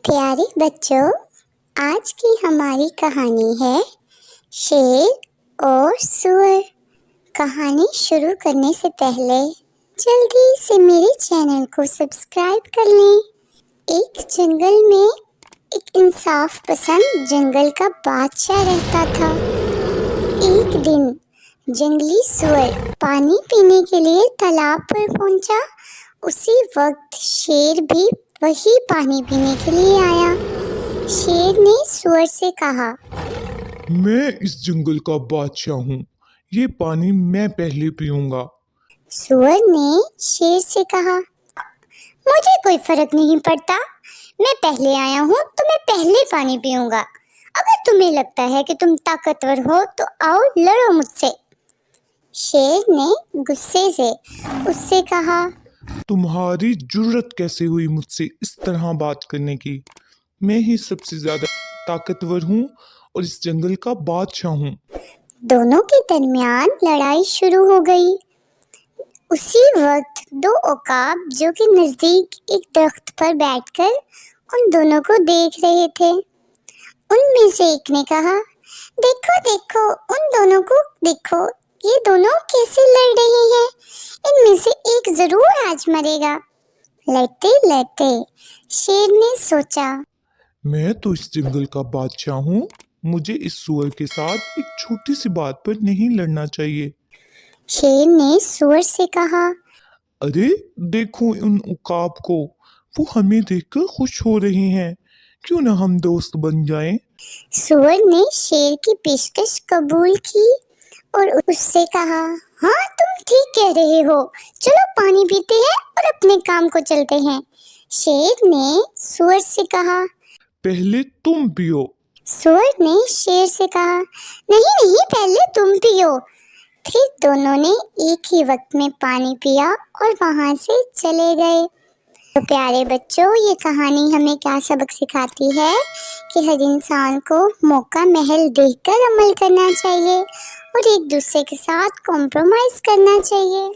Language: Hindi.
प्यारे बच्चों, आज की हमारी कहानी है शेर और सूअर। कहानी शुरू करने से पहले जल्दी से मेरे चैनल को सब्सक्राइब कर लें। एक जंगल में एक इंसाफ पसंद जंगल का बादशाह रहता था। एक दिन जंगली सूअर पानी पीने के लिए तालाब पर पहुंचा। उसी वक्त शेर भी वही पानी पीने के लिए आया। शेर ने सूअर से कहा, मैं इस जंगल का बादशाह हूँ। ये पानी मैं पहले पीऊंगा। सूअर ने शेर से कहा, मुझे कोई फर्क नहीं पड़ता, मैं पहले आया हूँ तो मैं पहले पानी पीऊंगा। अगर तुम्हें लगता है कि तुम ताकतवर हो तो आओ लड़ो मुझसे। शेर ने गुस्से से उससे कहा, तुम्हारी जुर्रत कैसे हुई मुझसे इस तरह बात करने की? मैं ही सबसे ज्यादा ताकतवर हूँ और इस जंगल का बादशाह हूँ। दोनों के दरमियान लड़ाई शुरू हो गई। उसी वक्त दो उकाब जो कि नजदीक एक दरख्त पर बैठकर उन दोनों को देख रहे थे, उनमें से एक ने कहा, देखो देखो, उन दोनों को देखो, ये दोनों कैसे लड़ रहे हैं। इनमें से एक जरूर आज मरेगा। लड़ते लड़ते शेर ने सोचा, मैं तो इस जंगल का बादशाह हूँ। मुझे इस सूअर के साथ एक छोटी सी बात पर नहीं लड़ना चाहिए। शेर ने सूअर से कहा, अरे देखो उन उकाब को, वो हमें देखकर खुश हो रहे हैं। क्यों ना हम दोस्त बन जाएं? सूअर ने शेर की पेशकश कबूल की और उससे कहा, हाँ तुम ठीक कह रहे हो, चलो पानी पीते हैं और अपने काम को चलते हैं। शेर ने सूअर से कहा, पहले तुम पियो। सूअर ने शेर से कहा, नहीं नहीं, पहले तुम पियो। फिर दोनों ने एक ही वक्त में पानी पिया और वहां से चले गए। तो प्यारे बच्चों, ये कहानी हमें क्या सबक सिखाती है कि हर इंसान को मौका महल देखकर अमल करना चाहिए और एक दूसरे के साथ कॉम्प्रोमाइज करना चाहिए।